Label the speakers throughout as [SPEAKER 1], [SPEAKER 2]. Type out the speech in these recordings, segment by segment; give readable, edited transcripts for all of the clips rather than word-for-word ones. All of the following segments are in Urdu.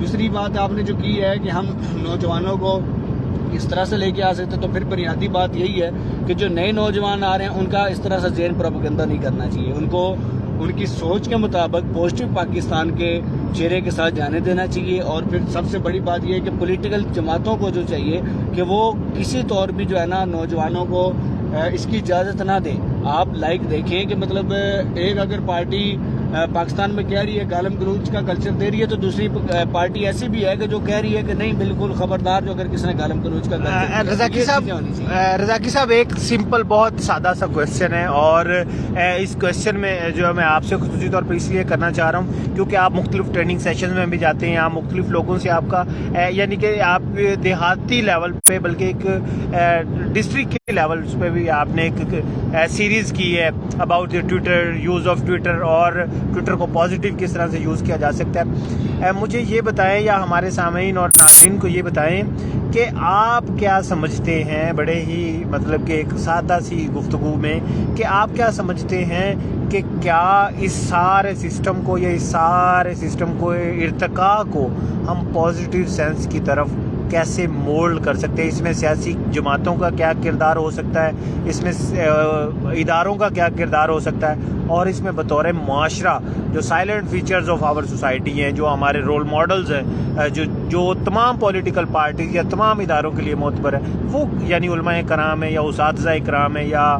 [SPEAKER 1] دوسری بات آپ نے جو کی ہے کہ ہم نوجوانوں کو اس طرح سے لے کے آ سکتے، تو پھر بنیادی بات یہی ہے کہ جو نئے نوجوان آ رہے ہیں ان کا اس طرح سے ذہن پروپیگنڈا نہیں کرنا چاہیے، ان کو ان کی سوچ کے مطابق پازیٹو پاکستان کے چہرے کے ساتھ جانے دینا چاہیے. اور پھر سب سے بڑی بات یہ ہے کہ پولیٹیکل جماعتوں کو جو چاہیے کہ وہ کسی طور بھی جو ہے نا نوجوانوں کو اس کی اجازت نہ دیں. آپ لائک دیکھیں کہ مطلب ایک اگر پارٹی پاکستان میں کہہ رہی ہے گالم گلوچ کا کلچر دے رہی ہے، تو دوسری پارٹی ایسی بھی ہے کہ جو کہہ رہی ہے کہ نہیں بالکل خبردار جو اگر کسی نے گالم گلوچ کا کلچر.
[SPEAKER 2] رضاکی صاحب ایک سمپل بہت سادہ سا کویشچن ہے، اور اس کویشچن میں جو میں آپ سے خصوصی طور پر اس لیے کرنا چاہ رہا ہوں کیونکہ آپ مختلف ٹریننگ سیشنز میں بھی جاتے ہیں، آپ مختلف لوگوں سے آپ کا یعنی کہ آپ دیہاتی لیول پہ بلکہ ایک ڈسٹرکٹ کے لیول پہ بھی آپ نے ایک سیریز کی ہے about Twitter, use of Twitter اور ٹویٹر کو پازیٹیو کس طرح سے یوز کیا جا سکتا ہے. مجھے یہ بتائیں یا ہمارے سامعین اور ناظرین کو یہ بتائیں کہ آپ کیا سمجھتے ہیں بڑے ہی مطلب کہ ایک سادہ سی گفتگو میں کہ آپ کیا سمجھتے ہیں کہ کیا اس سارے سسٹم کو یا اس سارے سسٹم کو ارتقاء کو ہم پازیٹیو سینس کی طرف کیسے مولڈ کر سکتے ہیں؟ اس میں سیاسی جماعتوں کا کیا کردار ہو سکتا ہے، اس میں اداروں کا کیا کردار ہو سکتا ہے، اور اس میں بطور معاشرہ جو silent features of our society ہیں، جو ہمارے رول ماڈلز ہیں، جو تمام پولیٹیکل پارٹیز یا تمام اداروں کے لیے معتبر ہے، وہ یعنی علماء کرام ہیں یا اساتذہ کرام ہیں یا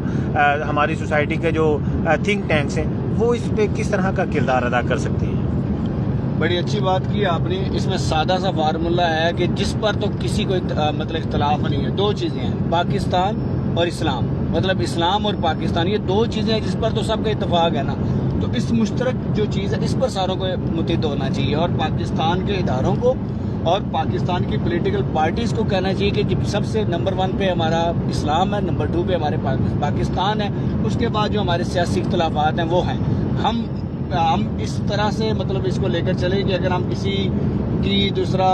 [SPEAKER 2] ہماری سوسائٹی کے جو تھنک ٹینکس ہیں، وہ اس پہ کس طرح کا کردار ادا کر سکتے ہیں؟
[SPEAKER 1] بڑی اچھی بات کی آپ نے. اس میں سادہ سا فارمولہ ہے کہ جس پر تو کسی کو مطلب اختلاف نہیں ہے. دو چیزیں ہیں، پاکستان اور اسلام، مطلب اسلام اور پاکستان، یہ دو چیزیں ہیں جس پر تو سب کا اتفاق ہے نا. تو اس مشترک جو چیز ہے اس پر ساروں کو متحد ہونا چاہیے، اور پاکستان کے اداروں کو اور پاکستان کی پولیٹیکل پارٹیز کو کہنا چاہیے کہ سب سے نمبر 1 پہ ہمارا اسلام ہے، نمبر 2 پہ ہمارے پاکستان ہے، اس کے بعد جو ہمارے سیاسی اختلافات ہیں وہ ہیں. ہم اس طرح سے مطلب اس کو لے کر چلیں کہ اگر ہم کسی کی دوسرا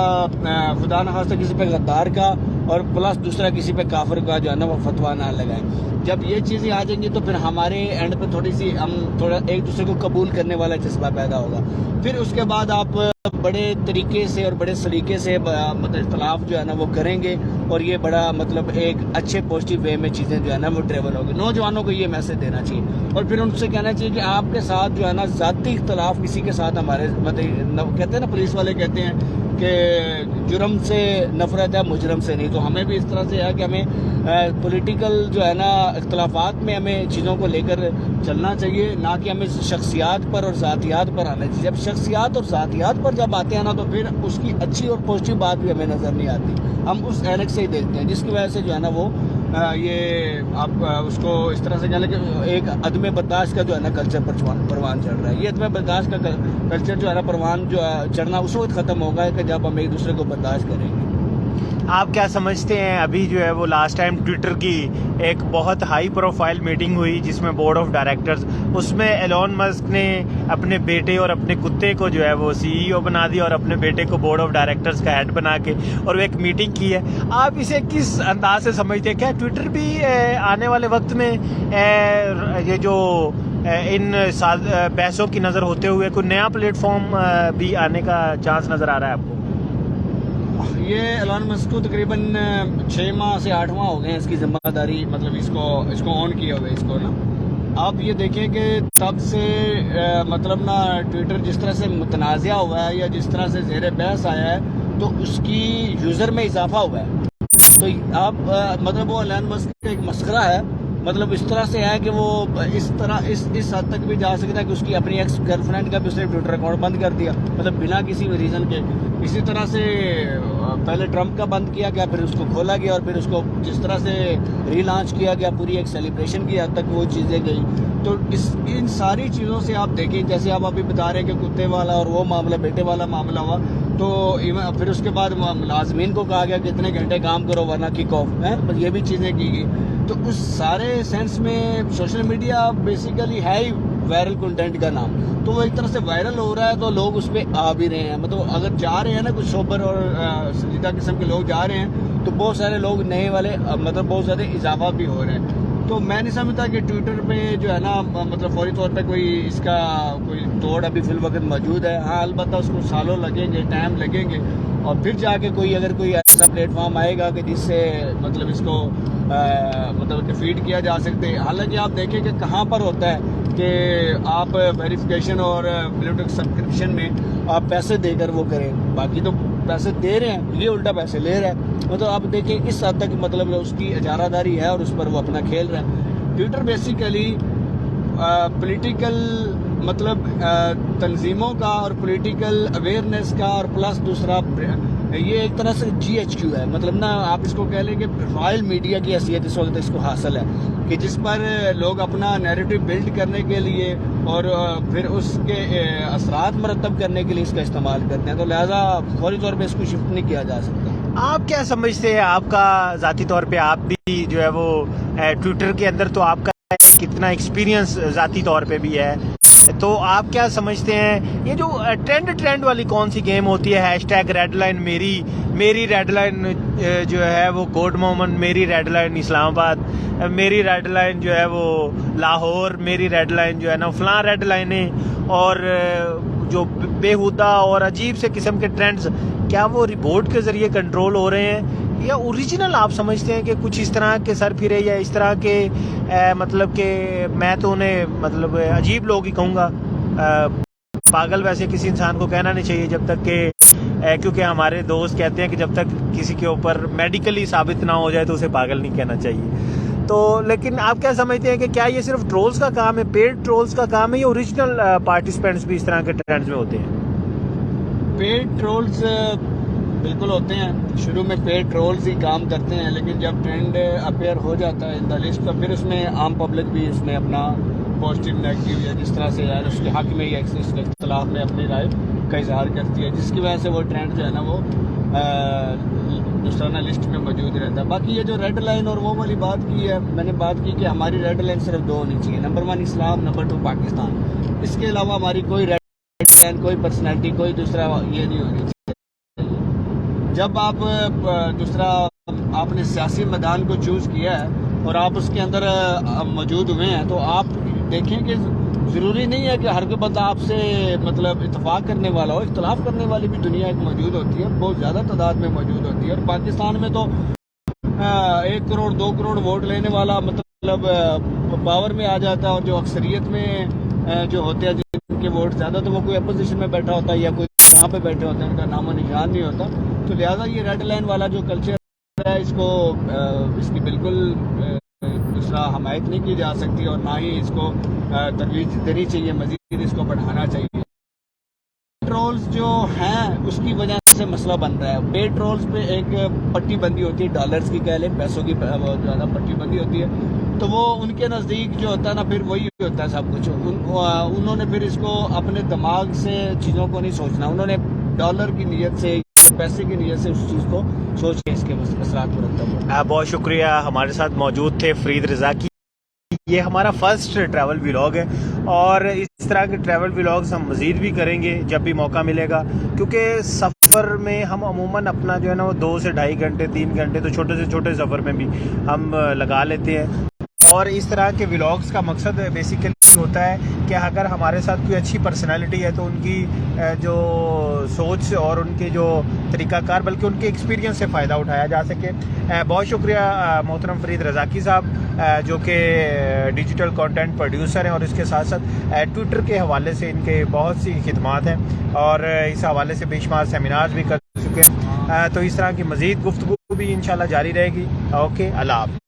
[SPEAKER 1] خدا نخواستہ کسی پہ غدار کا اور پلس دوسرا کسی پہ کافر کا جو ہے نا وہ فتویٰ نہ لگائیں. جب یہ چیزیں آ جائیں گی تو پھر ہمارے اینڈ پہ تھوڑی سی ہم تھوڑا ایک دوسرے کو قبول کرنے والا جذبہ پیدا ہوگا. پھر اس کے بعد آپ بڑے طریقے سے اور بڑے سلیقے سے مطلب اختلاف جو ہے نا وہ کریں گے، اور یہ بڑا مطلب ایک اچھے پازیٹیو وے میں چیزیں جو ہے نا وہ ٹریول ہوگی. نوجوانوں کو یہ میسج دینا چاہیے، اور پھر ان سے کہنا چاہیے کہ آپ کے ساتھ جو ہے نا ذاتی اختلاف کسی کے ساتھ ہمارے مطلب کہتے ہیں نا پولیس والے کہتے ہیں کہ جرم سے نفرت ہے مجرم سے نہیں. تو ہمیں بھی اس طرح سے ہے کہ ہمیں پولیٹیکل جو ہے نا اختلافات میں ہمیں چیزوں کو لے کر چلنا چاہیے، نہ کہ ہمیں شخصیات پر اور ذاتیات پر آنا چاہیے. جب شخصیات اور ذاتیات پر جب آتے ہیں نا تو پھر اس کی اچھی اور پازیٹیو بات بھی ہمیں نظر نہیں آتی. ہم اس اینک سے ہی دیکھتے ہیں، جس کی وجہ سے جو ہے نا وہ یہ آپ اس کو اس طرح سے کہہ لیں کہ ایک عدم برداشت کا جو ہے نا کلچر پروان چڑھ رہا ہے. یہ عدم برداشت کا کلچر جو ہے نا پروان جو ہے چڑھنا اس وقت ختم ہوگا کہ جب ہم ایک دوسرے کو برداشت کریں گے.
[SPEAKER 2] آپ کیا سمجھتے ہیں ابھی جو ہے وہ لاسٹ ٹائم ٹویٹر کی ایک بہت ہائی پروفائل میٹنگ ہوئی جس میں بورڈ آف ڈائریکٹرز، اس میں ایلون مسک نے اپنے بیٹے اور اپنے کتے کو جو ہے وہ CEO بنا دیا اور اپنے بیٹے کو بورڈ آف ڈائریکٹرز کا ہیڈ بنا کے اور وہ ایک میٹنگ کی ہے. آپ اسے کس انداز سے سمجھتے ہیں؟ کیا ٹویٹر بھی آنے والے وقت میں یہ جو ان بحثوں کی نظر ہوتے ہوئے کوئی نیا پلیٹ فارم بھی آنے کا چانس نظر آ رہا ہے آپ کو؟
[SPEAKER 1] یہ ایلون مسک کو تقریباً 6 ماہ سے 8 ماہ ہو گئے ہیں اس کی ذمہ داری مطلب اس کو آن کیا ہوئے اس کو نا. آپ یہ دیکھیں کہ تب سے مطلب نا ٹویٹر جس طرح سے متنازع ہوا ہے یا جس طرح سے زیر بحث آیا ہے تو اس کی یوزر میں اضافہ ہوا ہے. تو آپ مطلب وہ ایلون مسک کا ایک مسخرہ ہے، مطلب اس طرح سے ہے کہ وہ اس طرح اس حد تک بھی جا سکتا ہے کہ اس کی اپنی ایکس گرل فرینڈ کا بھی اس نے ٹویٹر اکاؤنٹ بند کر دیا، مطلب بنا کسی ریزن کے. اسی طرح سے پہلے ٹرمپ کا بند کیا گیا، پھر اس کو کھولا گیا، اور پھر اس کو جس طرح سے ری لانچ کیا گیا پوری ایک سیلیبریشن کی حد تک وہ چیزیں گئی. تو ان ساری چیزوں سے آپ دیکھیں، جیسے آپ ابھی بتا رہے ہیں کہ کتے والا اور وہ معاملہ بیٹے والا معاملہ ہوا، تو پھر اس کے بعد ملازمین کو کہا گیا کہ اتنے گھنٹے کام کرو ورنہ کک آف ہے، یہ بھی چیزیں کی گئی. تو اس سارے سینس میں سوشل میڈیا بیسیکلی ہے ہی وائرل کنٹینٹ کا نام. تو وہ ایک طرح سے وائرل ہو رہا ہے تو لوگ اس پہ آ بھی رہے ہیں. مطلب اگر جا رہے ہیں نا کچھ سوبر اور سنجیدہ قسم کے لوگ جا رہے ہیں تو بہت سارے لوگ نئے والے مطلب بہت زیادہ اضافہ بھی ہو رہے ہیں. تو میں نہیں سمجھتا کہ ٹویٹر پہ جو ہے نا مطلب فوری طور پہ کوئی اس کا کوئی توڑ ابھی فی الوقت موجود ہے. ہاں البتہ اس کو سالوں لگیں گے, ٹائم لگیں گے, اور پھر جا کے اگر کوئی ایسا پلیٹ فارم آئے گا کہ جس سے مطلب اس کو مطلب ڈیفیٹ کیا جا سکتے. حالانکہ آپ دیکھیں کہ کہاں پر ہوتا ہے کہ آپ ویریفیکیشن اور بلیوٹک سبسکرپشن میں آپ پیسے دے کر وہ کریں, باقی تو پیسے دے رہے ہیں, یہ الٹا پیسے لے رہا ہے. مطلب آپ دیکھیں اس حد تک مطلب اس کی اجارہ داری ہے اور اس پر وہ اپنا کھیل رہا ہے. ٹویٹر بیسیکلی پولیٹیکل مطلب تنظیموں کا اور پولیٹیکل اویئرنیس کا, اور پلس دوسرا یہ ایک طرح سے جی ایچ کیو ہے, مطلب نا آپ اس کو کہہ لیں کہ رائل میڈیا کی حیثیت اس وقت اس کو حاصل ہے, کہ جس پر لوگ اپنا نیریٹو بلڈ کرنے کے لیے اور پھر اس کے اثرات مرتب کرنے کے لیے اس کا استعمال کرتے ہیں. تو لہٰذا فوری طور پہ اس کو شفٹ نہیں کیا جا سکتا.
[SPEAKER 2] آپ کیا سمجھتے ہیں, آپ کا ذاتی طور پہ آپ بھی جو ہے وہ ٹویٹر کے اندر تو آپ کا کتنا ایکسپیرینس ذاتی طور پہ بھی ہے, تو آپ کیا سمجھتے ہیں یہ جو ٹرینڈ والی کون سی گیم ہوتی ہے, ہیش ٹیگ ریڈ لائن میری ریڈ لائن جو ہے وہ گوڈ مومن, میری ریڈ لائن اسلام آباد, میری ریڈ لائن جو ہے وہ لاہور, میری ریڈ لائن جو ہے نا فلاں ریڈ لائنیں, اور جو بےہودہ اور عجیب سے قسم کے ٹرینڈز, کیا وہ رپورٹ کے ذریعے کنٹرول ہو رہے ہیں یا اوریجنل آپ سمجھتے ہیں کہ کچھ اس طرح کے سر پھرے یا اس طرح کے مطلب کہ میں تو انہیں مطلب عجیب لوگ ہی کہوں گا, پاگل ویسے کسی انسان کو کہنا نہیں چاہیے جب تک کہ کیونکہ ہمارے دوست کہتے ہیں کہ جب تک کسی کے اوپر میڈیکلی ثابت نہ ہو جائے تو اسے پاگل نہیں کہنا چاہیے. تو لیکن آپ کیا سمجھتے ہیں کہ کیا یہ صرف ٹرولز کا کام ہے, پیڈ ٹرولز کا کام ہے, یا اوریجنل پارٹیسپینٹس بھی اس طرح کے ٹرینڈز میں ہوتے ہیں؟
[SPEAKER 1] پیڈ ٹرولز بالکل ہوتے ہیں, شروع میں پیڈ ٹرولز ہی کام کرتے ہیں, لیکن جب ٹرینڈ اپیئر ہو جاتا ہے ان دا لسٹ تو پھر اس میں عام پبلک بھی اس میں اپنا پازیٹیو نیگیٹو یا جس طرح سے اس کے حق میں یا اس کے اختلاف میں اپنی رائے کا اظہار کرتی ہے, جس کی وجہ سے وہ ٹرینڈ جو ہے نا وہ دوسرا لسٹ میں موجود رہتا ہے. باقی یہ جو ریڈ لائن اور وہ والی بات کی ہے, میں نے بات کی کہ ہماری ریڈ لائن صرف دو ہونی چاہیے, نمبر 1 اسلام, نمبر 2 پاکستان. اس کے علاوہ ہماری کوئی ریڈ لائن, کوئی پرسنالٹی, کوئی دوسرا یہ نہیں ہونی چاہیے. جب آپ دوسرا آپ نے سیاسی میدان کو چوز کیا ہے اور آپ اس کے اندر موجود ہوئے ہیں, تو آپ دیکھیں کہ ضروری نہیں ہے کہ ہر کوئی بندہ آپ سے مطلب اتفاق کرنے والا ہو, اختلاف کرنے والی بھی دنیا ایک موجود ہوتی ہے, بہت زیادہ تعداد میں موجود ہوتی ہے. اور پاکستان میں تو 1 کروڑ 2 کروڑ ووٹ لینے والا مطلب پاور میں آ جاتا ہے, اور جو اکثریت میں جو ہوتے ہیں جن کے ووٹ زیادہ, تو وہ کوئی اپوزیشن میں بیٹھا ہوتا ہے یا کوئی یہاں پہ بیٹھے ہوتے ہیں, ان کا نام و نشان نہیں ہوتا. تو لہٰذا یہ ریڈ لائن والا جو کلچر ہے, اس کو اس کی بالکل دوسرا حمایت نہیں کی جا سکتی, اور نہ ہی اس کو ترویج دینی چاہیے, مزید اس کو بڑھانا چاہیے. ٹرولز جو ہیں اس کی وجہ سے مسئلہ بن رہا ہے. پے ٹرولز پہ ایک پٹی بندی ہوتی ہے, ڈالرز کی کہہ لیں, پیسوں کی زیادہ پٹی بندی ہوتی ہے, تو وہ ان کے نزدیک جو ہوتا ہے نا پھر وہی ہوتا ہے سب کچھ. انہوں نے پھر اس کو اپنے دماغ سے چیزوں کو نہیں سوچنا, انہوں نے ڈالر کی نیت سے, پیسے کی نیت سے اس چیز کو سوچ کے اس کے اثرات مرتب ہو.
[SPEAKER 2] بہت شکریہ, ہمارے ساتھ موجود تھے فرید رضا کی. یہ ہمارا فرسٹ ٹریول ولاگ ہے, اور اس طرح کے ٹریول ولاگز ہم مزید بھی کریں گے جب بھی موقع ملے گا, کیونکہ سفر میں ہم عموماً اپنا جو ہے نا وہ 2 سے 2.5 گھنٹے 3 گھنٹے تو چھوٹے سے چھوٹے سفر میں بھی ہم لگا لیتے ہیں. اور اس طرح کے ولاگز کا مقصد بیسیکلی ہوتا ہے کہ اگر ہمارے ساتھ کوئی اچھی پرسنالٹی ہے تو ان کی جو سوچ اور ان کے جو طریقہ کار بلکہ ان کے ایکسپیرینس سے فائدہ اٹھایا جا سکے. بہت شکریہ محترم فرید رضاکی صاحب, جو کہ ڈیجیٹل کانٹینٹ پروڈیوسر ہیں, اور اس کے ساتھ ساتھ ٹویٹر کے حوالے سے ان کے بہت سی خدمات ہیں, اور اس حوالے سے بے شمار سیمینارز بھی کر چکے ہیں. تو اس طرح کی مزید گفتگو بھی انشاءاللہ جاری رہے گی. اوکے, اللہ حافظ.